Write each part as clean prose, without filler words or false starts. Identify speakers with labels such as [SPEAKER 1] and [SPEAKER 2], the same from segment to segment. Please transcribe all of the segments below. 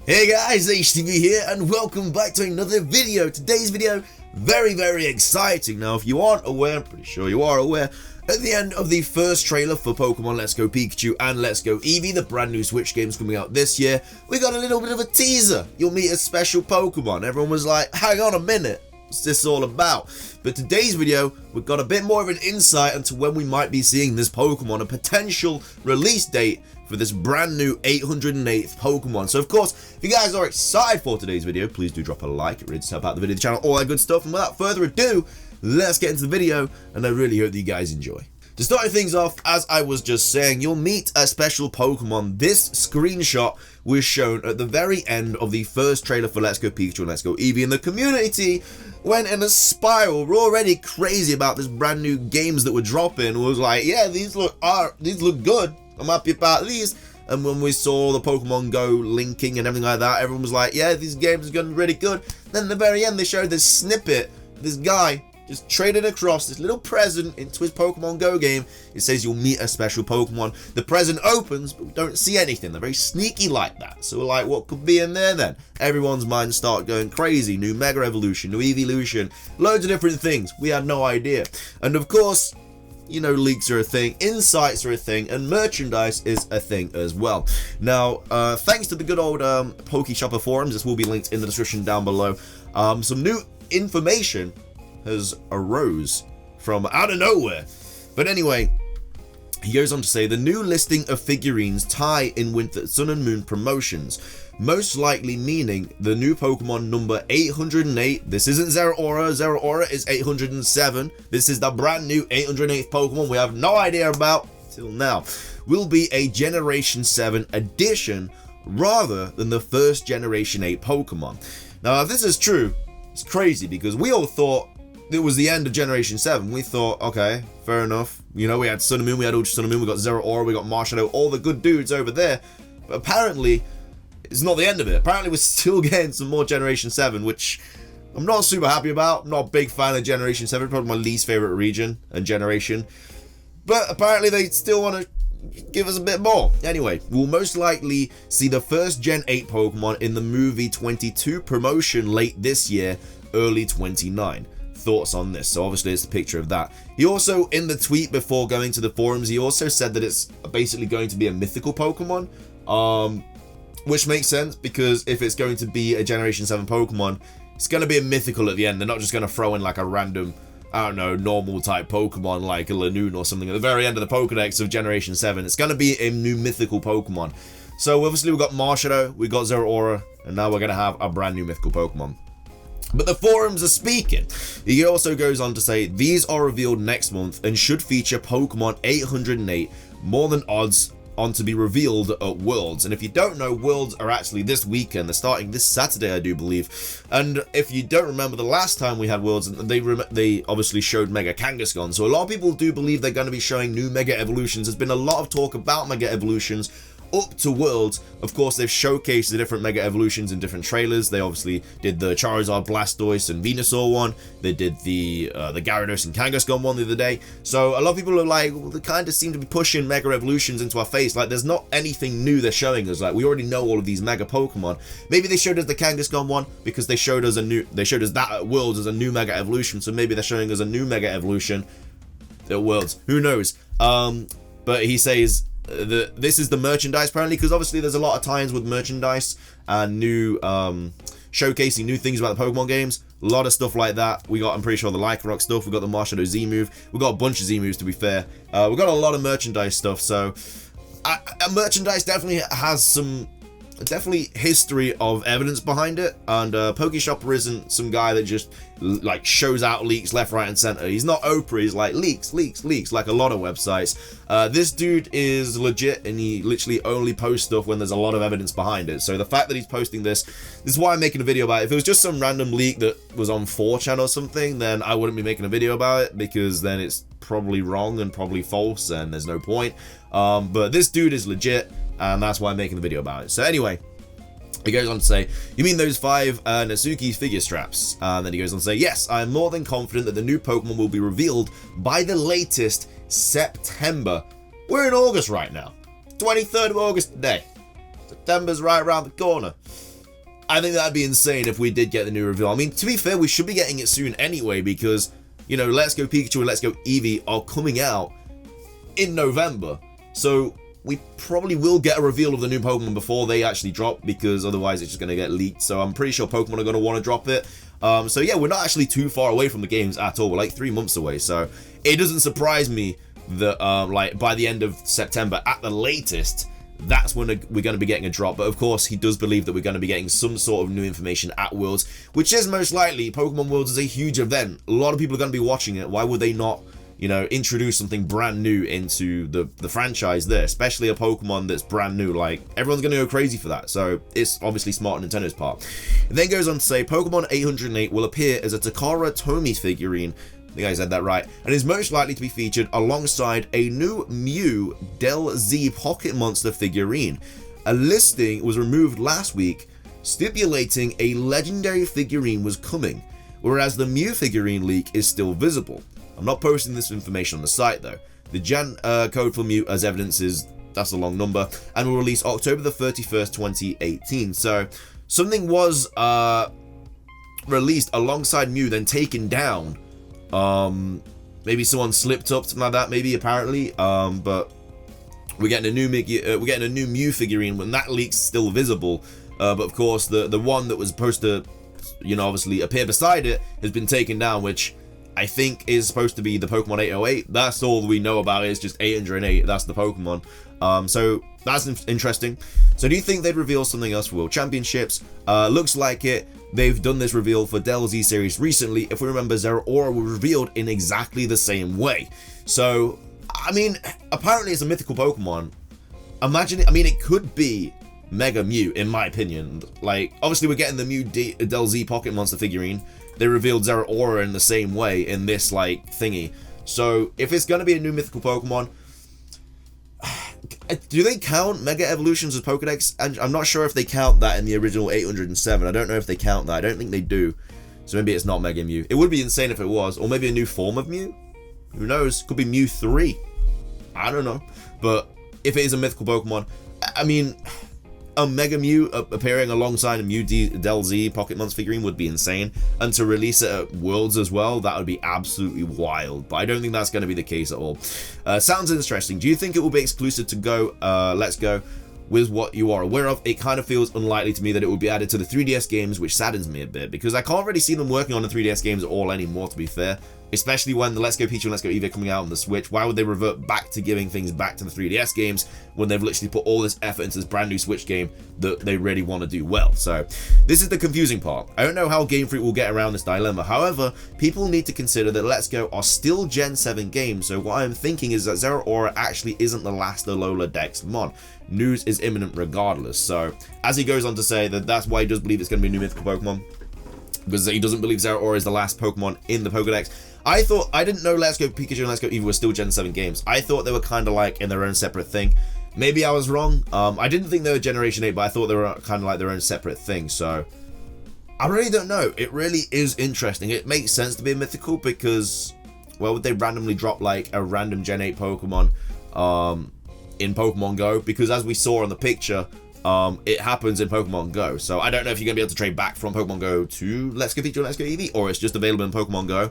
[SPEAKER 1] Hey guys, HTV here and welcome back to another video. Today's video, very exciting. Now if you aren't aware, I'm pretty sure you are aware, at the end of the first trailer for Pokemon Let's Go Pikachu and Let's Go Eevee, the brand new Switch games coming out this year, we got a little bit of a teaser. You'll meet a special Pokemon. Everyone was like, hang on a minute, what's this all about? But today's video, we've got a bit more of an insight into when we might be seeing this Pokemon, a potential release date for this brand new 808th Pokemon. So of course, if you guys are excited for today's video, please do drop a like. It really does help out the video, the channel, all that good stuff. And without further ado, let's get into the video, and I really hope that you guys enjoy. To start things off, as I was just saying, you'll meet a special Pokemon. This screenshot was shown at the very end of the first trailer for Let's Go Pikachu and Let's Go Eevee, and the community went in a spiral. We're already crazy about this brand new games that were dropping. Was like, yeah, these look good. I'm happy about these. And when we saw the Pokemon Go linking and everything like that, everyone was like, yeah, these games are going really good. Then at the very end, they showed this snippet, this guy just traded across this little present into his Pokemon Go game. It says you'll meet a special Pokemon. The present opens, but we don't see anything. They're very sneaky like that. So we're like, what could be in there then? Everyone's minds start going crazy. New Mega Evolution, new Evolution, loads of different things. We had no idea. And of course, you know, leaks are a thing, insights are a thing, and merchandise is a thing as well. Now, thanks to the good old Pokeshopper forums, this will be linked in the description down below, some new information has arose from out of nowhere. But anyway, he goes on to say, the new listing of figurines tie in with the Sun and Moon promotions, most likely meaning the new Pokemon number 808. This isn't Zeraora. Zeraora is 807. This is the brand new 808th Pokemon we have no idea about till now. Will be a Generation 7 edition rather than the first Generation 8 Pokemon. Now, if this is true, it's crazy because we all thought it was the end of Generation 7. We thought, okay, fair enough. You know, we had Sun and Moon, we had Ultra Sun and Moon, we got Zeraora, we got Maher, all the good dudes over there. But apparently, it's not the end of it. Apparently, we're still getting some more Generation 7, which I'm not super happy about. I'm not a big fan of Generation 7, probably my least favorite region and generation. But apparently, they still want to give us a bit more. Anyway, we'll most likely see the first Gen 8 Pokemon in the movie 22 promotion late this year, early 29. Thoughts on this? So obviously it's the picture of that. He also, in the tweet before going to the forums, he also said that it's basically going to be a mythical Pokemon, which makes sense because if it's going to be a Generation 7 Pokemon, it's going to be a mythical at the end. They're not just going to throw in like a random, I don't know, normal type Pokemon like a Lanoon or something at the very end of the Pokedex of Generation 7. It's going to be a new mythical Pokemon. So obviously we've got Maher, we got Zeraora, and now we're going to have a brand new mythical Pokemon. But the forums are speaking. He also goes on to say, these are revealed next month and should feature Pokemon 808, more than odds on to be revealed at Worlds. And if you don't know, Worlds are actually this weekend. They're starting this Saturday, I do believe. And if you don't remember the last time we had Worlds, they obviously showed Mega Kangaskhan. So a lot of people do believe they're going to be showing new Mega Evolutions. There's been a lot of talk about Mega Evolutions up to Worlds. Of course, they've showcased the different Mega Evolutions in different trailers. They obviously did the Charizard, Blastoise, and Venusaur one. They did the Gyarados and Kangaskhan one the other day. So a lot of people are like, well, they kind of seem to be pushing Mega Evolutions into our face. Like, there's not anything new they're showing us. Like, we already know all of these Mega Pokemon. Maybe they showed us the Kangaskhan one because they showed us that at Worlds as a new Mega Evolution. So maybe they're showing us a new Mega Evolution at Worlds. Who knows? But he says this is the merchandise apparently, because obviously there's a lot of tie-ins with merchandise and new showcasing new things about the Pokemon games. A lot of stuff like that. We got, I'm pretty sure, the Lycanroc stuff. We got the Marshadow Z move. We got a bunch of Z moves, to be fair. We got a lot of merchandise stuff. So merchandise definitely has some history of evidence behind it, and Pokeshopper isn't some guy that just like shows out leaks left, right, and center. He's not Oprah. He's like leaks like a lot of websites. This dude is legit, and he literally only posts stuff when there's a lot of evidence behind it. So the fact that he's posting this is why I'm making a video about it. If it was just some random leak that was on 4chan or something, then I wouldn't be making a video about it, because then it's probably wrong and probably false, and there's no point. But this dude is legit, and that's why I'm making the video about it. So anyway, he goes on to say, you mean those 5 Natsuki figure straps? And then he goes on to say, yes, I am more than confident that the new Pokemon will be revealed by the latest September. We're in August right now. 23rd of August today. September's right around the corner. I think that'd be insane if we did get the new reveal. I mean, to be fair, we should be getting it soon anyway, because, you know, Let's Go Pikachu and Let's Go Eevee are coming out in November. So we probably will get a reveal of the new Pokemon before they actually drop, because otherwise it's just going to get leaked. So I'm pretty sure Pokemon are going to want to drop it. So yeah, we're not actually too far away from the games at all. We're like 3 months away. So it doesn't surprise me that like by the end of September at the latest, that's when we're going to be getting a drop. But of course, he does believe that we're going to be getting some sort of new information at Worlds, which is most likely. Pokemon Worlds is a huge event. A lot of people are going to be watching it. Why would they not, you know, introduce something brand new into the franchise there, especially a Pokemon that's brand new? Like, everyone's going to go crazy for that. So it's obviously smart on Nintendo's part. It then goes on to say Pokemon 808 will appear as a Takara Tomy figurine. I think I said that right, and is most likely to be featured alongside a new Mew Del Z Pocket Monster figurine. A listing was removed last week stipulating a legendary figurine was coming, whereas the Mew figurine leak is still visible. I'm not posting this information on the site though. The Jan code for Mew, as evidence, is that's a long number, and will release October the 31st, 2018. So something was released alongside Mew, then taken down. Maybe someone slipped up, something like that, maybe, apparently. But we're getting a new Mew figurine when that leak's still visible. But of course, the one that was supposed to, you know, obviously appear beside it has been taken down, which I think is supposed to be the Pokemon 808. That's all we know about it. It's just 808. That's the Pokemon. So that's interesting. So do you think they'd reveal something else for World Championships? Looks like it. They've done this reveal for Del Z series recently. If we remember, Zeraora was revealed in exactly the same way. So, I mean, apparently it's a mythical Pokemon. Imagine it. I mean, it could be Mega Mew, in my opinion. Like, obviously we're getting the Mew Del Z Pocket Monster figurine. They revealed Zeraora in the same way in this, like, thingy. So, if it's going to be a new mythical Pokemon, do they count Mega Evolutions as Pokedex? And I'm not sure if they count that in the original 807. I don't know if they count that. I don't think they do. So maybe it's not Mega Mew. It would be insane if it was. Or maybe a new form of Mew? Who knows? Could be Mew 3. I don't know. But if it is a mythical Pokemon, I mean, a Mega Mew appearing alongside a Mew Del Z Pocket Monster figurine would be insane. And to release it at Worlds as well, that would be absolutely wild. But I don't think that's going to be the case at all. Sounds interesting. Do you think it will be exclusive to Go? Let's Go. With what you are aware of, it kind of feels unlikely to me that it will be added to the 3DS games, which saddens me a bit, because I can't really see them working on the 3DS games at all anymore, to be fair. Especially when the Let's Go Pikachu and Let's Go Eevee are coming out on the Switch. Why would they revert back to giving things back to the 3DS games when they've literally put all this effort into this brand new Switch game that they really want to do well? So this is the confusing part. I don't know how Game Freak will get around this dilemma. However, people need to consider that Let's Go are still Gen 7 games. So what I'm thinking is that Zeraora actually isn't the last Alola Dex mon. News is imminent regardless. So as he goes on to say that that's why he does believe it's going to be a new mythical Pokemon, because he doesn't believe Zeraora is the last Pokemon in the Pokedex. I didn't know Let's Go Pikachu and Let's Go Eevee were still Gen 7 games. I thought they were kind of like in their own separate thing. Maybe I was wrong. I didn't think they were Generation 8, but I thought they were kind of like their own separate thing. So I really don't know. It really is interesting. It makes sense to be a mythical because, well, would they randomly drop like a random Gen 8 Pokemon in Pokemon Go? Because as we saw on the picture, it happens in Pokemon Go. So I don't know if you're going to be able to trade back from Pokemon Go to Let's Go Pikachu and Let's Go Eevee, or it's just available in Pokemon Go.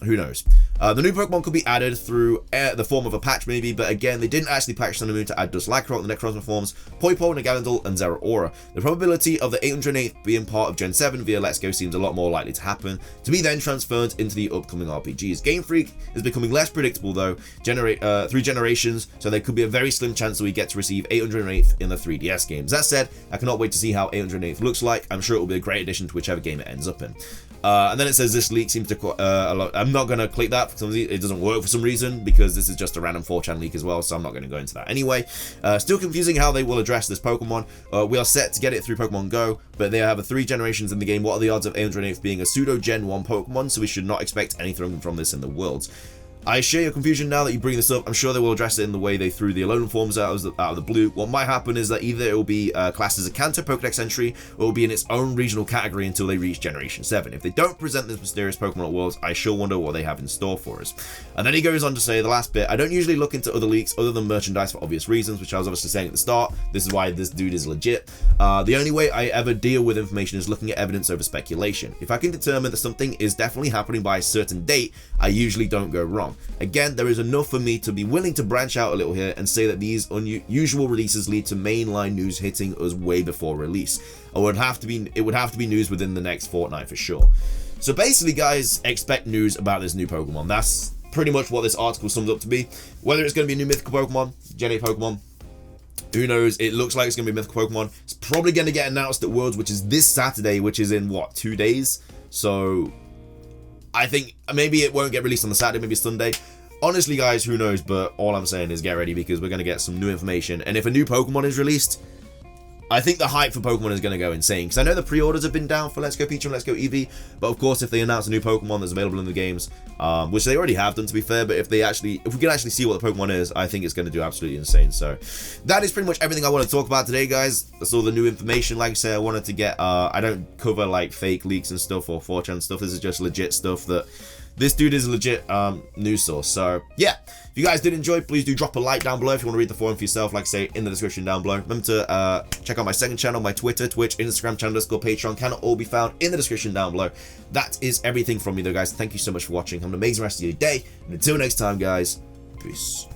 [SPEAKER 1] Who knows? The new Pokemon could be added through the form of a patch maybe, but again, they didn't actually patch Sun and Moon to add Duscalacrot, the Necrozma forms, Poipo, Naganadel, and Zeraora. The probability of the 808th being part of Gen 7 via Let's Go seems a lot more likely to happen, to be then transferred into the upcoming RPGs. Game Freak is becoming less predictable though, through generations, so there could be a very slim chance that we get to receive 808th in the 3DS games. That said, I cannot wait to see how 808th looks like. I'm sure it will be a great addition to whichever game it ends up in. And then it says this leak seems to I'm not going to click that because it doesn't work for some reason, because this is just a random 4chan leak as well, so I'm not going to go into that anyway. Still confusing how they will address this Pokemon. We are set to get it through Pokemon Go, but they have 3 generations in the game. What are the odds of 808th being a pseudo Gen 1 Pokemon? So we should not expect anything from this in the Worlds. I share your confusion now that you bring this up. I'm sure they will address it in the way they threw the Alolan forms out of the blue. What might happen is that either it will be classed as a Kanto Pokedex entry, or it will be in its own regional category until they reach Generation 7. If they don't present this mysterious Pokemon at Worlds, I sure wonder what they have in store for us. And then he goes on to say, the last bit, I don't usually look into other leaks other than merchandise for obvious reasons, which I was obviously saying at the start. This is why this dude is legit. The only way I ever deal with information is looking at evidence over speculation. If I can determine that something is definitely happening by a certain date, I usually don't go wrong. Again, there is enough for me to be willing to branch out a little here and say that these unusual releases lead to mainline news hitting us way before release. It would have to be news within the next fortnight for sure. So basically, guys, expect news about this new Pokemon. That's pretty much what this article sums up to be. Whether it's going to be a new mythical Pokemon, Gen 8 Pokemon, who knows? It looks like it's going to be mythical Pokemon. It's probably going to get announced at Worlds, which is this Saturday, which is in, what, 2 days? So I think maybe it won't get released on the Saturday, maybe Sunday. Honestly, guys, who knows? But all I'm saying is get ready, because we're going to get some new information. And if a new Pokemon is released, I think the hype for Pokemon is going to go insane, because I know the pre-orders have been down for Let's Go Pikachu and Let's Go Eevee, but of course if they announce a new Pokemon that's available in the games, which they already have done to be fair, but if we can actually see what the Pokemon is, I think it's going to do absolutely insane. So that is pretty much everything I want to talk about today, guys. That's all the new information. Like I said, I wanted to get, I don't cover like fake leaks and stuff or 4chan stuff. This is just legit stuff that this dude is a legit news source. So yeah, if you guys did enjoy, please do drop a like down below if you want to read the forum for yourself, like I say, in the description down below. Remember to check out my second channel, my Twitter, Twitch, Instagram channel, Patreon, can all be found in the description down below. That is everything from me though, guys. Thank you so much for watching. Have an amazing rest of your day, and until next time, guys, peace.